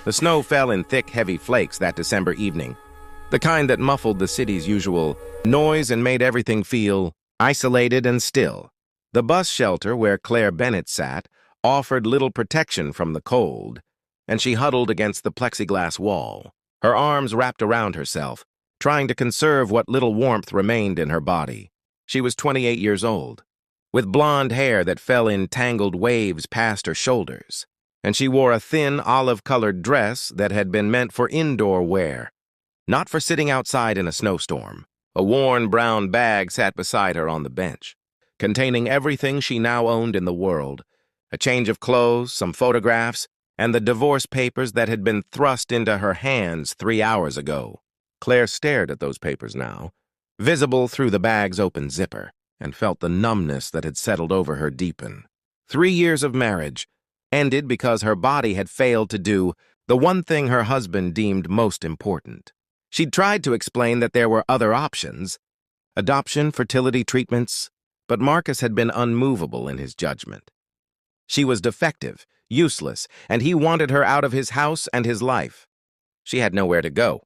The snow fell in thick, heavy flakes that December evening, the kind that muffled the city's usual noise and made everything feel isolated and still. The bus shelter where Claire Bennett sat offered little protection from the cold, and she huddled against the plexiglass wall, her arms wrapped around herself, trying to conserve what little warmth remained in her body. She was 28 years old, with blonde hair that fell in tangled waves past her shoulders, and she wore a thin olive-colored dress that had been meant for indoor wear, not for sitting outside in a snowstorm. A worn brown bag sat beside her on the bench, containing everything she now owned in the world, a change of clothes, some photographs, and the divorce papers that had been thrust into her hands 3 hours ago. Claire stared at those papers now, visible through the bag's open zipper, and felt the numbness that had settled over her deepen. 3 years of marriage ended because her body had failed to do the one thing her husband deemed most important. She'd tried to explain that there were other options, adoption, fertility treatments, but Marcus had been unmovable in his judgment. She was defective, useless, and he wanted her out of his house and his life. She had nowhere to go.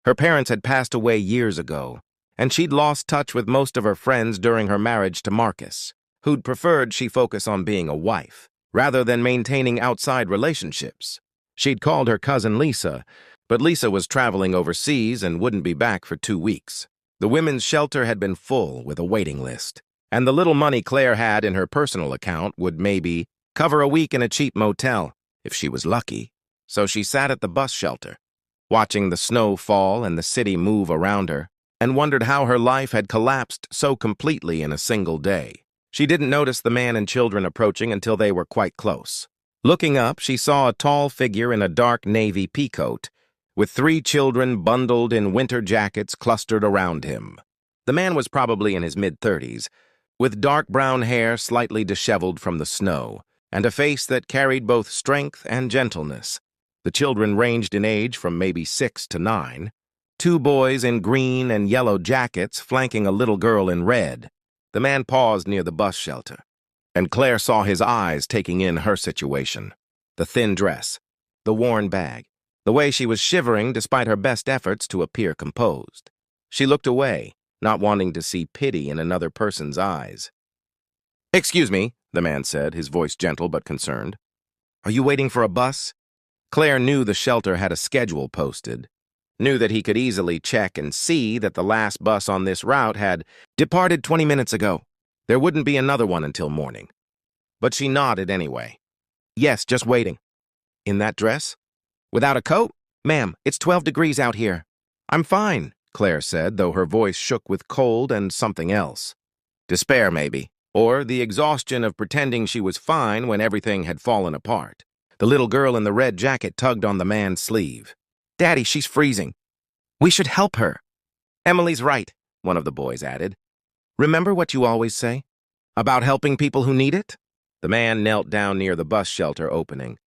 Her parents had passed away years ago, and she'd lost touch with most of her friends during her marriage to Marcus, who'd preferred she focus on being a wife, rather than maintaining outside relationships. She'd called her cousin Lisa, but Lisa was traveling overseas and wouldn't be back for 2 weeks. The women's shelter had been full with a waiting list, and the little money Claire had in her personal account would maybe cover a week in a cheap motel, if she was lucky. So she sat at the bus shelter, watching the snow fall and the city move around her, and wondered how her life had collapsed so completely in a single day. She didn't notice the man and children approaching until they were quite close. Looking up, she saw a tall figure in a dark navy peacoat, with 3 children bundled in winter jackets clustered around him. The man was probably in his mid-30s, with dark brown hair slightly disheveled from the snow, and a face that carried both strength and gentleness. The children ranged in age from maybe 6 to 9, 2 boys in green and yellow jackets flanking a little girl in red. The man paused near the bus shelter, and Claire saw his eyes taking in her situation. The thin dress, the worn bag, the way she was shivering despite her best efforts to appear composed. She looked away, not wanting to see pity in another person's eyes. "Excuse me," the man said, his voice gentle but concerned. "Are you waiting for a bus?" Claire knew the shelter had a schedule posted, knew that he could easily check and see that the last bus on this route had departed 20 minutes ago. There wouldn't be another one until morning. But she nodded anyway. "Yes, just waiting." "In that dress? Without a coat? Ma'am, it's 12 degrees out here." "I'm fine," Claire said, though her voice shook with cold and something else. Despair, maybe, or the exhaustion of pretending she was fine when everything had fallen apart. The little girl in the red jacket tugged on the man's sleeve. "Daddy, she's freezing. We should help her." "Emily's right," one of the boys added. "Remember what you always say? About helping people who need it?" The man knelt down near the bus shelter opening,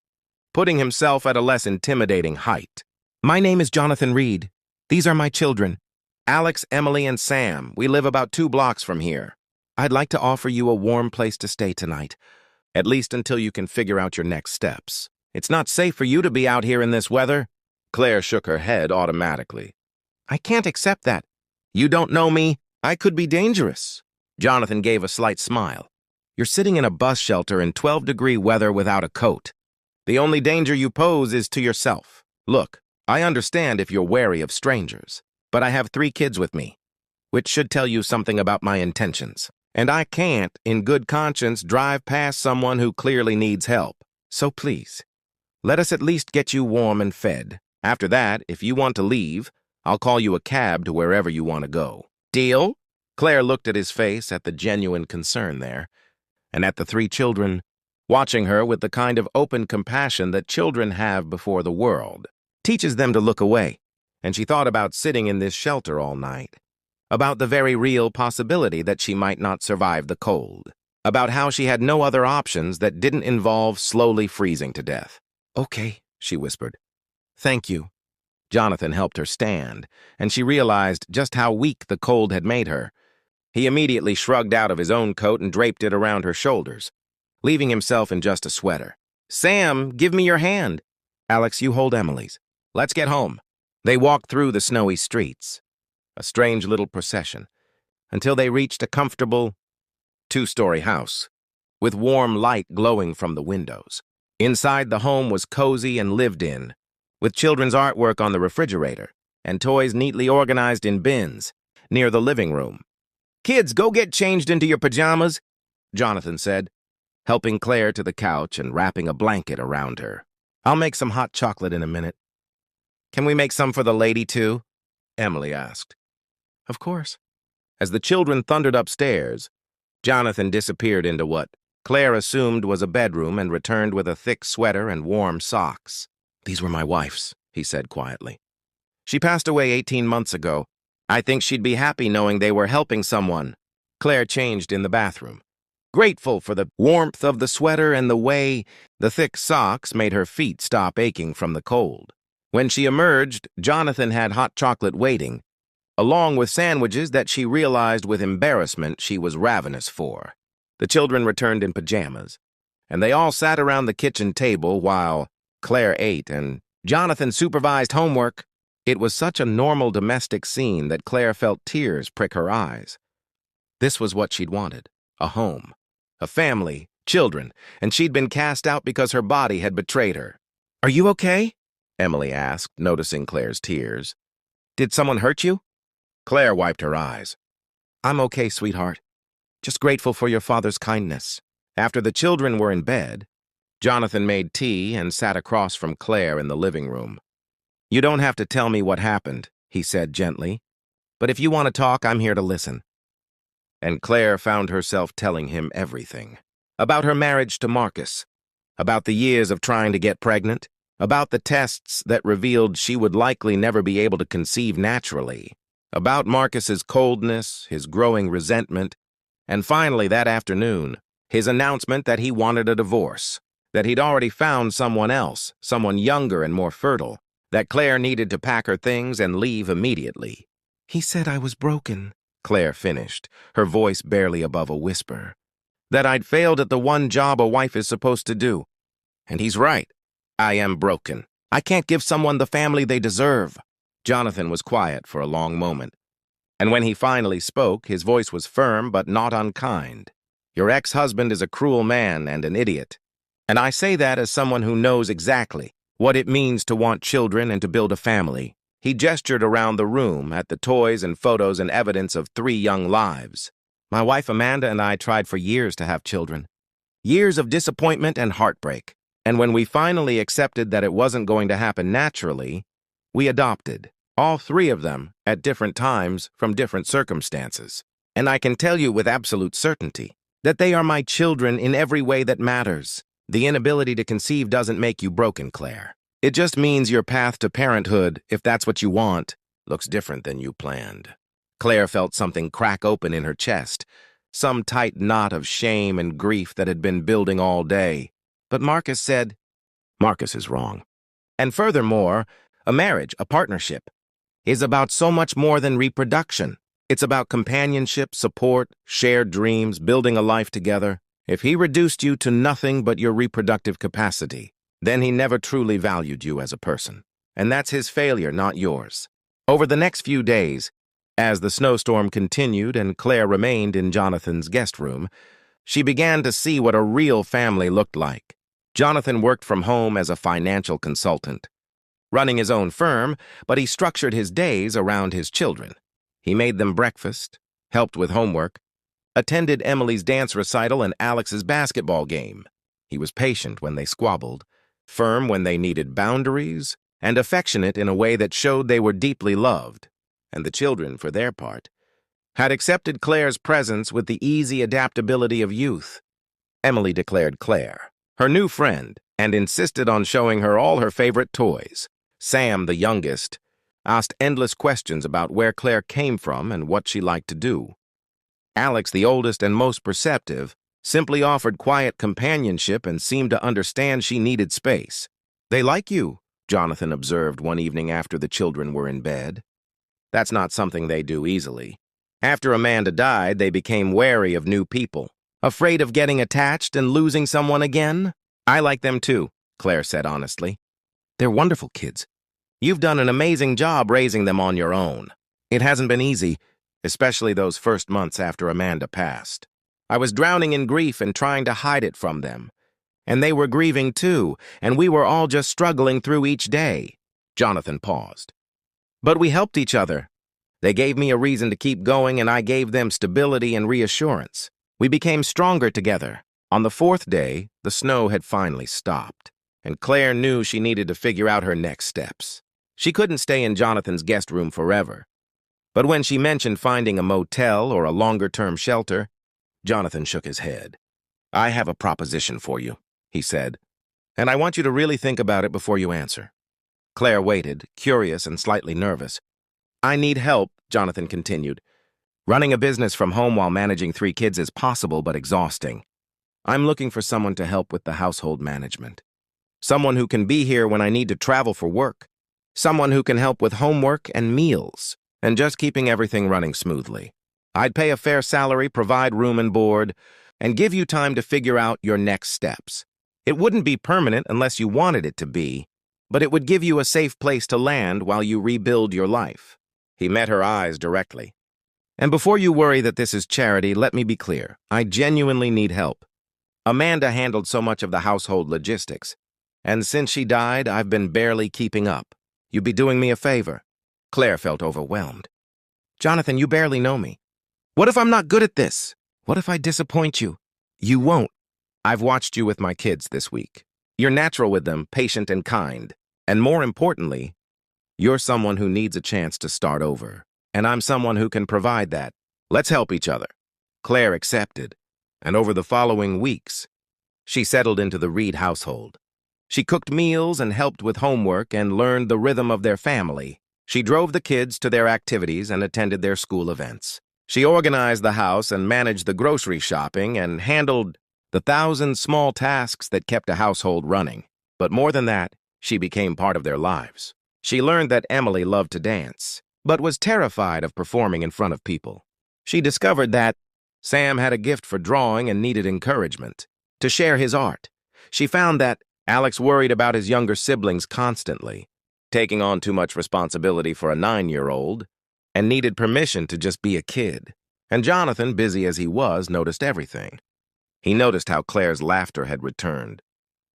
putting himself at a less intimidating height. "My name is Jonathan Reed. These are my children, Alex, Emily, and Sam. We live about 2 blocks from here. I'd like to offer you a warm place to stay tonight, at least until you can figure out your next steps. It's not safe for you to be out here in this weather." Claire shook her head automatically. "I can't accept that. You don't know me. I could be dangerous." Jonathan gave a slight smile. "You're sitting in a bus shelter in 12-degree weather without a coat. The only danger you pose is to yourself. Look, I understand if you're wary of strangers, but I have 3 kids with me, which should tell you something about my intentions. And I can't, in good conscience, drive past someone who clearly needs help. So please, let us at least get you warm and fed. After that, if you want to leave, I'll call you a cab to wherever you want to go. Deal?" Claire looked at his face, at the genuine concern there, and at the 3 children, watching her with the kind of open compassion that children have before the world. Teaches them to look away, and she thought about sitting in this shelter all night, about the very real possibility that she might not survive the cold, about how she had no other options that didn't involve slowly freezing to death. "Okay," she whispered. "Thank you." Jonathan helped her stand, and she realized just how weak the cold had made her. He immediately shrugged out of his own coat and draped it around her shoulders, leaving himself in just a sweater. "Sam, give me your hand." Alex, you hold Emily's. Let's get home. They walked through the snowy streets, a strange little procession, until they reached a comfortable two-story house, with warm light glowing from the windows. Inside, the home was cozy and lived in, with children's artwork on the refrigerator and toys neatly organized in bins near the living room. "Kids, go get changed into your pajamas," Jonathan said, helping Claire to the couch and wrapping a blanket around her. "I'll make some hot chocolate in a minute." "Can we make some for the lady, too?" Emily asked. "Of course." As the children thundered upstairs, Jonathan disappeared into what Claire assumed was a bedroom and returned with a thick sweater and warm socks. "These were my wife's," he said quietly. "She passed away 18 months ago. I think she'd be happy knowing they were helping someone." Claire changed in the bathroom, grateful for the warmth of the sweater and the way the thick socks made her feet stop aching from the cold. When she emerged, Jonathan had hot chocolate waiting, along with sandwiches that she realized with embarrassment she was ravenous for. The children returned in pajamas, and they all sat around the kitchen table while Claire ate and Jonathan supervised homework. It was such a normal domestic scene that Claire felt tears prick her eyes. This was what she'd wanted, a home, a family, children, and she'd been cast out because her body had betrayed her. "Are you okay?" Emily asked, noticing Claire's tears. "Did someone hurt you?" Claire wiped her eyes. "I'm okay, sweetheart. Just grateful for your father's kindness." After the children were in bed, Jonathan made tea and sat across from Claire in the living room. "You don't have to tell me what happened," he said gently, "but if you want to talk, I'm here to listen." And Claire found herself telling him everything. About her marriage to Marcus, about the years of trying to get pregnant, about the tests that revealed she would likely never be able to conceive naturally, about Marcus's coldness, his growing resentment, and finally that afternoon, his announcement that he wanted a divorce, that he'd already found someone else, someone younger and more fertile, that Claire needed to pack her things and leave immediately. "He said I was broken," Claire finished, her voice barely above a whisper. "That I'd failed at the one job a wife is supposed to do. And he's right. I am broken. I can't give someone the family they deserve." Jonathan was quiet for a long moment, and when he finally spoke, his voice was firm but not unkind. "Your ex-husband is a cruel man and an idiot. And I say that as someone who knows exactly what it means to want children and to build a family." He gestured around the room at the toys and photos and evidence of 3 young lives. "My wife Amanda and I tried for years to have children. Years of disappointment and heartbreak. And when we finally accepted that it wasn't going to happen naturally, we adopted, all 3 of them at different times from different circumstances. And I can tell you with absolute certainty that they are my children in every way that matters. The inability to conceive doesn't make you broken, Claire. It just means your path to parenthood, if that's what you want, looks different than you planned." Claire felt something crack open in her chest, some tight knot of shame and grief that had been building all day. But Marcus said, "Marcus is wrong. And furthermore, a marriage, a partnership, is about so much more than reproduction. It's about companionship, support, shared dreams, building a life together. If he reduced you to nothing but your reproductive capacity, then he never truly valued you as a person. And that's his failure, not yours." Over the next few days, as the snowstorm continued and Claire remained in Jonathan's guest room, she began to see what a real family looked like. Jonathan worked from home as a financial consultant, running his own firm, but he structured his days around his children. He made them breakfast, helped with homework, attended Emily's dance recital and Alex's basketball game. He was patient when they squabbled, firm when they needed boundaries, and affectionate in a way that showed they were deeply loved. And the children, for their part, had accepted Claire's presence with the easy adaptability of youth. Emily declared Claire her new friend and insisted on showing her all her favorite toys. Sam, the youngest, asked endless questions about where Claire came from and what she liked to do. Alex, the oldest and most perceptive, simply offered quiet companionship and seemed to understand she needed space. "They like you," Jonathan observed one evening after the children were in bed. That's not something they do easily. After Amanda died, they became wary of new people, afraid of getting attached and losing someone again. "I like them too," Claire said honestly. They're wonderful kids. You've done an amazing job raising them on your own. It hasn't been easy, especially those first months after Amanda passed. I was drowning in grief and trying to hide it from them. And they were grieving too, and we were all just struggling through each day. Jonathan paused. But we helped each other. They gave me a reason to keep going, and I gave them stability and reassurance. We became stronger together. On the fourth day, the snow had finally stopped, and Claire knew she needed to figure out her next steps. She couldn't stay in Jonathan's guest room forever. But when she mentioned finding a motel or a longer-term shelter, Jonathan shook his head. "I have a proposition for you," he said, "and I want you to really think about it before you answer." Claire waited, curious and slightly nervous. "I need help," Jonathan continued. "Running a business from home while managing 3 kids is possible but exhausting. I'm looking for someone to help with the household management. Someone who can be here when I need to travel for work. Someone who can help with homework and meals, and just keeping everything running smoothly. I'd pay a fair salary, provide room and board, and give you time to figure out your next steps. It wouldn't be permanent unless you wanted it to be, but it would give you a safe place to land while you rebuild your life." He met her eyes directly. "And before you worry that this is charity, let me be clear. I genuinely need help. Amanda handled so much of the household logistics, and since she died, I've been barely keeping up. You'd be doing me a favor." Claire felt overwhelmed. "Jonathan, you barely know me. What if I'm not good at this? What if I disappoint you?" "You won't. I've watched you with my kids this week. You're natural with them, patient and kind. And more importantly, you're someone who needs a chance to start over. And I'm someone who can provide that. Let's help each other." Claire accepted, and over the following weeks, she settled into the Reed household. She cooked meals and helped with homework and learned the rhythm of their family. She drove the kids to their activities and attended their school events. She organized the house and managed the grocery shopping and handled the 1,000 small tasks that kept a household running. But more than that, she became part of their lives. She learned that Emily loved to dance, but was terrified of performing in front of people. She discovered that Sam had a gift for drawing and needed encouragement to share his art. She found that Alex worried about his younger siblings constantly, taking on too much responsibility for a 9-year-old, and needed permission to just be a kid. And Jonathan, busy as he was, noticed everything. He noticed how Claire's laughter had returned,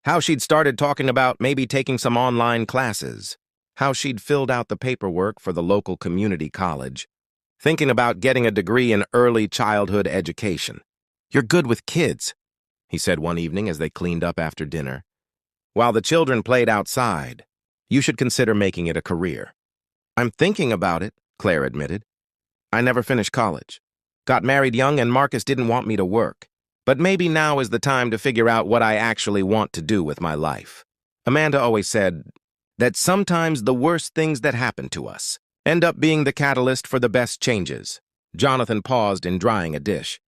how she'd started talking about maybe taking some online classes, how she'd filled out the paperwork for the local community college, thinking about getting a degree in early childhood education. "You're good with kids," he said one evening as they cleaned up after dinner. "While the children played outside, you should consider making it a career." "I'm thinking about it," Claire admitted. "I never finished college. Got married young and Marcus didn't want me to work. But maybe now is the time to figure out what I actually want to do with my life." Amanda always said that sometimes the worst things that happen to us end up being the catalyst for the best changes. Jonathan paused in drying a dish.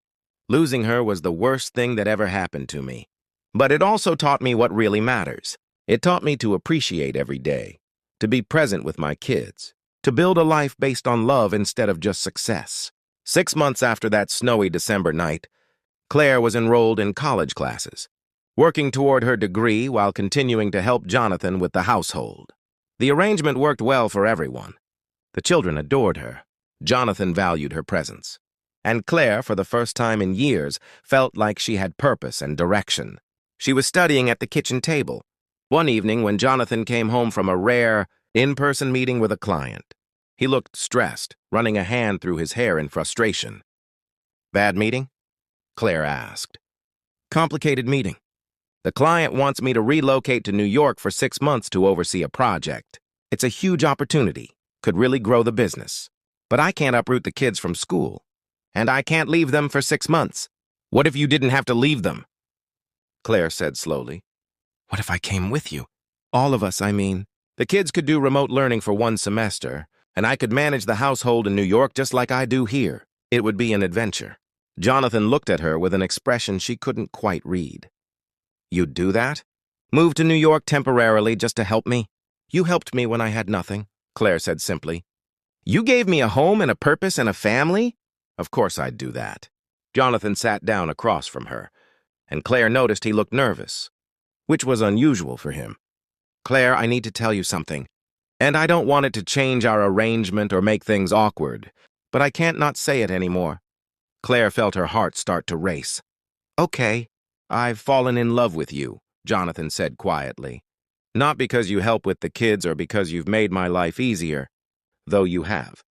"Losing her was the worst thing that ever happened to me. But it also taught me what really matters. It taught me to appreciate every day, to be present with my kids, to build a life based on love instead of just success." 6 months after that snowy December night, Claire was enrolled in college classes, working toward her degree while continuing to help Jonathan with the household. The arrangement worked well for everyone. The children adored her. Jonathan valued her presence. And Claire, for the first time in years, felt like she had purpose and direction. She was studying at the kitchen table one evening when Jonathan came home from a rare, in-person meeting with a client. He looked stressed, running a hand through his hair in frustration. "Bad meeting?" Claire asked. "Complicated meeting. The client wants me to relocate to New York for 6 months to oversee a project. It's a huge opportunity, could really grow the business. But I can't uproot the kids from school. And I can't leave them for 6 months. What if you didn't have to leave them?" Claire said slowly. "What if I came with you? All of us, I mean. The kids could do remote learning for 1 semester, and I could manage the household in New York just like I do here. It would be an adventure." Jonathan looked at her with an expression she couldn't quite read. "You'd do that? Move to New York temporarily just to help me?" "You helped me when I had nothing," Claire said simply. "You gave me a home and a purpose and a family? Of course I'd do that." Jonathan sat down across from her, and Claire noticed he looked nervous, which was unusual for him. Claire, I need to tell you something. And I don't want it to change our arrangement or make things awkward, but I can't not say it anymore. Claire felt her heart start to race. Okay, I've fallen in love with you, Jonathan said quietly. Not because you help with the kids or because you've made my life easier, though you have,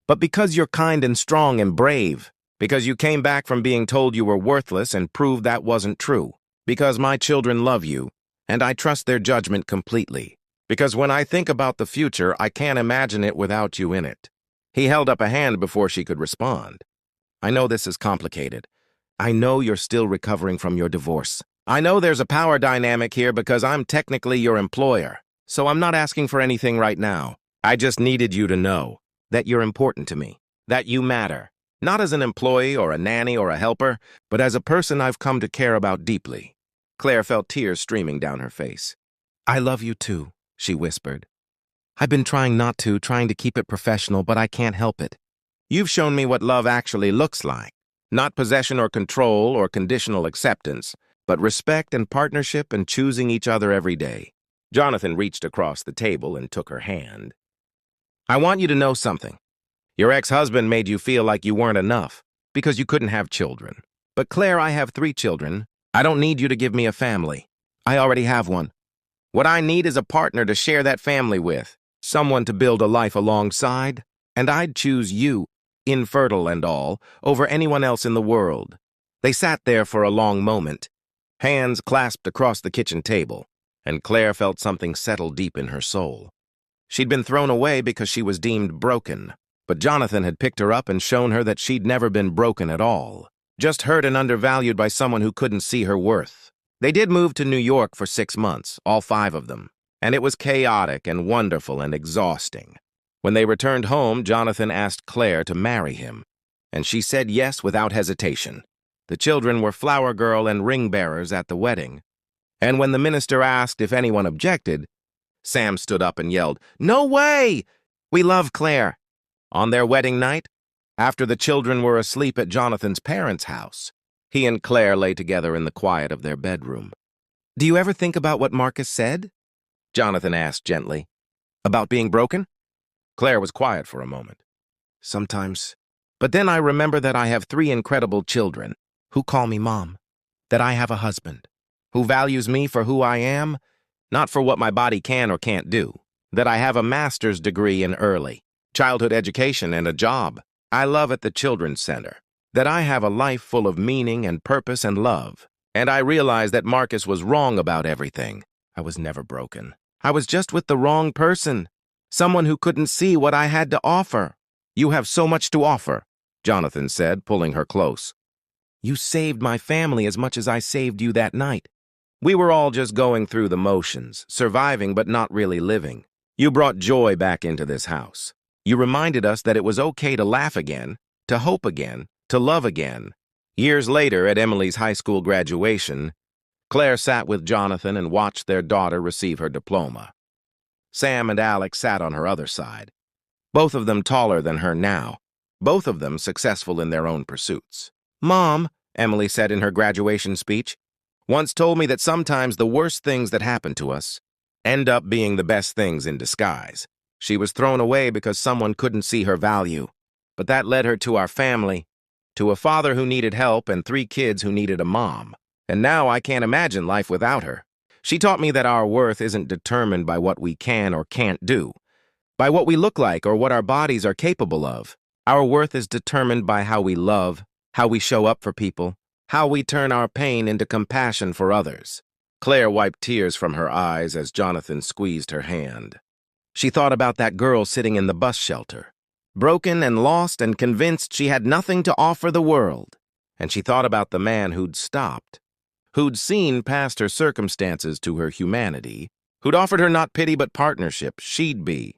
but because you're kind and strong and brave, because you came back from being told you were worthless and proved that wasn't true, because my children love you, and I trust their judgment completely, because when I think about the future, I can't imagine it without you in it. He held up a hand before she could respond. I know this is complicated. I know you're still recovering from your divorce. I know there's a power dynamic here because I'm technically your employer, so I'm not asking for anything right now. I just needed you to know that you're important to me, that you matter, not as an employee or a nanny or a helper, but as a person I've come to care about deeply. Claire felt tears streaming down her face. I love you too, she whispered. I've been trying not to, trying to keep it professional, but I can't help it. You've shown me what love actually looks like. Not possession or control or conditional acceptance, but respect and partnership and choosing each other every day. Jonathan reached across the table and took her hand. I want you to know something. Your ex-husband made you feel like you weren't enough because you couldn't have children. But Claire, I have 3 children. I don't need you to give me a family. I already have one. What I need is a partner to share that family with, someone to build a life alongside, and I'd choose you, infertile and all, over anyone else in the world. They sat there for a long moment, hands clasped across the kitchen table, and Claire felt something settle deep in her soul. She'd been thrown away because she was deemed broken, but Jonathan had picked her up and shown her that she'd never been broken at all, just hurt and undervalued by someone who couldn't see her worth. They did move to New York for 6 months, all 5 of them, and it was chaotic and wonderful and exhausting. When they returned home, Jonathan asked Claire to marry him, and she said yes without hesitation. The children were flower girl and ring bearers at the wedding, and when the minister asked if anyone objected, Sam stood up and yelled, "No way! We love Claire." On their wedding night, after the children were asleep at Jonathan's parents' house, he and Claire lay together in the quiet of their bedroom. "Do you ever think about what Marcus said?" Jonathan asked gently. "About being broken?" Claire was quiet for a moment. "Sometimes. But then I remember that I have 3 incredible children who call me Mom, that I have a husband who values me for who I am, not for what my body can or can't do, that I have a master's degree in early childhood education and a job I love at the Children's Center, that I have a life full of meaning and purpose and love. And I realized that Marcus was wrong about everything. I was never broken. I was just with the wrong person, someone who couldn't see what I had to offer." "You have so much to offer," Jonathan said, pulling her close. "You saved my family as much as I saved you that night. We were all just going through the motions, surviving but not really living. You brought joy back into this house. You reminded us that it was okay to laugh again, to hope again, to love again." Years later, at Emily's high school graduation, Claire sat with Jonathan and watched their daughter receive her diploma. Sam and Alex sat on her other side, both of them taller than her now, both of them successful in their own pursuits. "Mom," Emily said in her graduation speech, "once told me that sometimes the worst things that happen to us end up being the best things in disguise. She was thrown away because someone couldn't see her value, but that led her to our family, to a father who needed help and 3 kids who needed a mom. And now I can't imagine life without her. She taught me that our worth isn't determined by what we can or can't do, by what we look like or what our bodies are capable of. Our worth is determined by how we love, how we show up for people, how we turn our pain into compassion for others." Claire wiped tears from her eyes as Jonathan squeezed her hand. She thought about that girl sitting in the bus shelter, broken and lost and convinced she had nothing to offer the world. And she thought about the man who'd stopped, who'd seen past her circumstances to her humanity, who'd offered her not pity but partnership. She'd be